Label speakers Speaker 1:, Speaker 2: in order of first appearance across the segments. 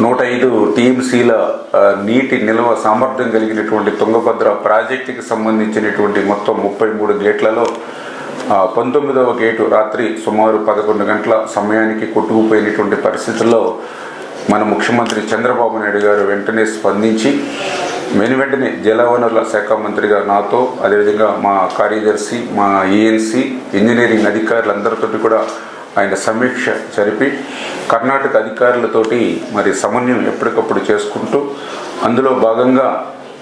Speaker 1: 105 టీఎంసీల నీటి నిల్వ సామర్థ్యం కలిగినటువంటి తుంగభద్ర ప్రాజెక్టుకి సంబంధించినటువంటి మొత్తం 33 గేట్లలో 19వ గేటు రాత్రి సుమారు 11 గంటల సమయానికి కొట్టుకుపోయినటువంటి పరిస్థితుల్లో మన ముఖ్యమంత్రి చంద్రబాబు నాయుడు గారు వెంటనే స్పందించి వెంటనే జలవనరుల శాఖ మంత్రిగా నాతో అదేవిధంగా మా కార్యదర్శి మా ఈఎన్సీ ఇంజనీరింగ్ అధికారులందరితో కూడా ఆయన సమీక్ష జరిపి కర్ణాటక అధికారులతోటి మరి సమన్వయం ఎప్పటికప్పుడు చేసుకుంటూ అందులో భాగంగా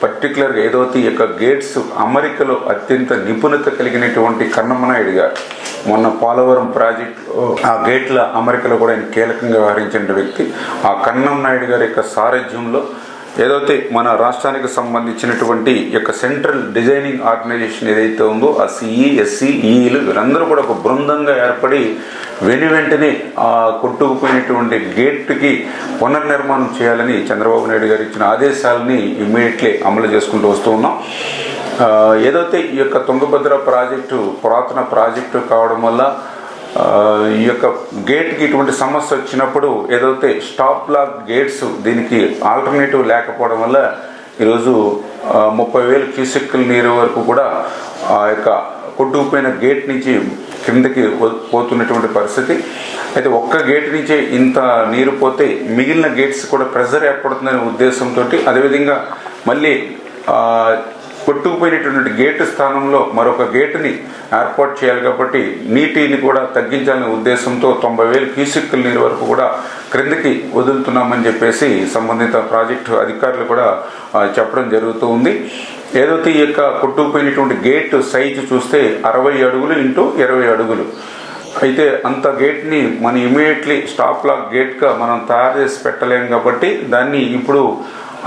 Speaker 1: పర్టికులర్గా ఏదైతే ఈ యొక్క గేట్స్ అమరికలో అత్యంత నిపుణత కలిగినటువంటి కన్నమనాయుడు గారు మొన్న పోలవరం ప్రాజెక్టు ఆ గేట్ల అమరికలో కూడా ఆయన కీలకంగా వ్యవహరించిన వ్యక్తి. ఆ కన్నమనాయుడు గారి యొక్క సారథ్యంలో ఏదైతే మన రాష్ట్రానికి సంబంధించినటువంటి యొక్క సెంట్రల్ డిజైనింగ్ ఆర్గనైజేషన్ ఏదైతే ఉందో ఆ సిఈ ఎస్సీ ఈఈలు వీరందరూ కూడా ఒక బృందంగా ఏర్పడి వెంటనే ఆ కొట్టుకుపోయినటువంటి గేట్కి పునర్నిర్మాణం చేయాలని చంద్రబాబు నాయుడు గారు ఇచ్చిన ఆదేశాలని ఇమ్మీడియట్లీ అమలు చేసుకుంటూ వస్తూ ఉన్నాం. ఏదైతే ఈ యొక్క తుంగభద్ర ప్రాజెక్టు పురాతన ప్రాజెక్టు కావడం వల్ల ఈ యొక్క గేట్కి ఇటువంటి సమస్య వచ్చినప్పుడు ఏదైతే స్టాప్ లాక్ గేట్స్ దీనికి ఆల్టర్నేటివ్ లేకపోవడం వల్ల ఈరోజు 30,000 క్యూసెక్కుల నీరు వరకు కూడా ఆ యొక్క కొట్టుకుపోయిన గేట్ నుంచి కిందకి పోతున్నటువంటి పరిస్థితి. అయితే ఒక్క గేట్ నుంచే ఇంత నీరు పోతే మిగిలిన గేట్స్ కూడా ప్రెజర్ ఏర్పడుతుందనే ఉద్దేశంతో అదేవిధంగా మళ్ళీ కొట్టుకుపోయినటువంటి గేటు స్థానంలో మరొక గేటుని ఏర్పాటు చేయాలి కాబట్టి నీటిని కూడా తగ్గించాలనే ఉద్దేశంతో 90,000 క్యూసెక్కుల నీరు వరకు కూడా క్రిందకి వదులుతున్నామని చెప్పేసి సంబంధిత ప్రాజెక్టు అధికారులు కూడా చెప్పడం జరుగుతూ ఉంది. ఏదైతే ఈ యొక్క కొట్టుకుపోయినటువంటి గేట్ సైజు చూస్తే 60 అడుగులు ఇంటూ 20 అడుగులు. అయితే అంత గేట్ని మనం ఇమీడియట్లీ స్టాప్ లాక్ గేట్గా మనం తయారు చేసి పెట్టలేం కాబట్టి దాన్ని ఇప్పుడు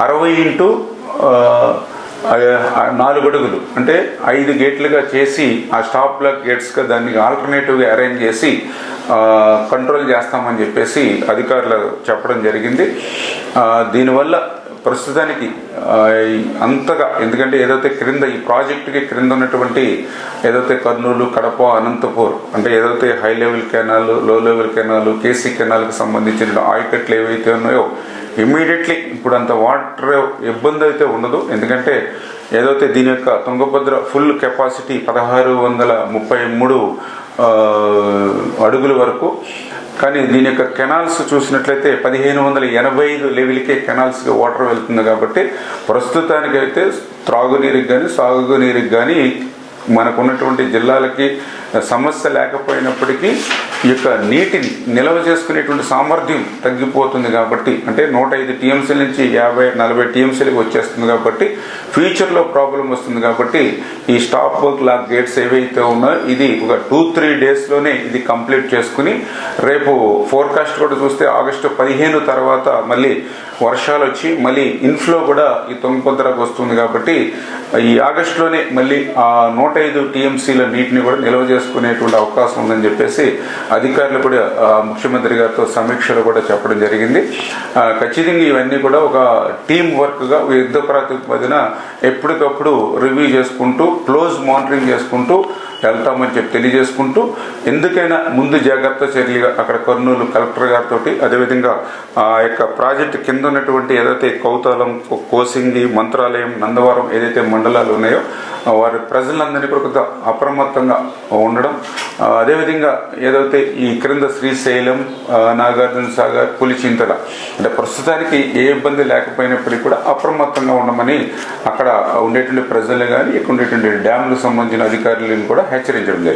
Speaker 1: 60 ఇంటూ 4 అడుగులు అంటే 5 గేట్లుగా చేసి ఆ స్టాప్ లాక్ గేట్స్గా దాన్ని ఆల్టర్నేటివ్గా అరేంజ్ చేసి కంట్రోల్ చేస్తామని చెప్పేసి అధికారులు చెప్పడం జరిగింది. దీనివల్ల ప్రస్తుతానికి అంతగా ఎందుకంటే ఏదైతే క్రింద ఈ ప్రాజెక్టుకి క్రింద ఉన్నటువంటి ఏదైతే కర్నూలు కడప అనంతపూర్ అంటే ఏదైతే హై లెవెల్ కెనాల్ లో లెవెల్ కెనాల్ కేసీ కెనాల్కి సంబంధించిన ఆయకట్లు ఏవైతే ఉన్నాయో ఇమ్మీడియట్లీ ఇప్పుడు అంత వాటర్ ఇబ్బంది అయితే ఉండదు. ఎందుకంటే ఏదైతే దీని యొక్క తుంగభద్ర ఫుల్ కెపాసిటీ 1633 అడుగుల వరకు. కానీ దీని యొక్క కెనాల్స్ చూసినట్లయితే 1585 లెవెల్కే కెనాల్స్కి వాటర్ వెళ్తుంది కాబట్టి ప్రస్తుతానికైతే త్రాగునీరుకి కానీ సాగునీరుకి కానీ మనకున్నటువంటి జిల్లాలకి సమస్య లేకపోయినప్పటికీ ఈ యొక్క నీటిని నిల్వ చేసుకునేటువంటి సామర్థ్యం తగ్గిపోతుంది కాబట్టి అంటే 105 టీఎంసీల నుంచి 50-40 టీఎంసీలకు వచ్చేస్తుంది కాబట్టి ఫ్యూచర్లో ప్రాబ్లం వస్తుంది కాబట్టి ఈ స్టాప్ లాక్ గేట్స్ ఏవైతే ఉన్నాయో ఇది ఒక 2-3 డేస్లోనే ఇది కంప్లీట్ చేసుకుని రేపు ఫోర్కాస్ట్ కూడా చూస్తే ఆగస్టు 15 తర్వాత మళ్ళీ వర్షాలు వచ్చి మళ్ళీ ఇన్ఫ్లో కూడా ఈ తుంగభద్రకు వస్తుంది కాబట్టి ఈ ఆగస్టులోనే మళ్ళీ ఆ 105 టీఎంసీల నీటిని కూడా నిల్వ చేసుకునేటువంటి అవకాశం ఉందని చెప్పేసి అధికారులు కూడా ముఖ్యమంత్రి గారితో సమీక్షలు కూడా చెప్పడం జరిగింది. ఖచ్చితంగా ఇవన్నీ కూడా ఒక టీం వర్క్గా యుద్ధ ప్రాతిపదికన ఎప్పటికప్పుడు రివ్యూ చేసుకుంటూ క్లోజ్ మానిటరింగ్ చేసుకుంటూ వెళ్తామని చెప్పి తెలియజేసుకుంటూ ఎందుకైనా ముందు జాగ్రత్త చర్యలుగా అక్కడ కర్నూలు కలెక్టర్ గారితో అదేవిధంగా ఆ యొక్క ప్రాజెక్టు కింద ఉన్నటువంటి ఏదైతే కౌతాలం కోసింగి మంత్రాలయం నందవరం ఏదైతే మండలాలు ఉన్నాయో వారి ప్రజలందరినీ కూడా కొంత అప్రమత్తంగా ఉండడం అదేవిధంగా ఏదైతే ఈ క్రింద శ్రీశైలం నాగార్జున సాగర్ పులిచింతల అంటే ప్రస్తుతానికి ఏ ఇబ్బంది లేకపోయినప్పటికీ కూడా అప్రమత్తంగా ఉండమని అక్కడ ఉండేటువంటి ప్రజలు కానీ ఇక్కడ ఉండేటువంటి డ్యామ్లకు సంబంధించిన అధికారులను కూడా హెచ్చరించడం జరిగింది.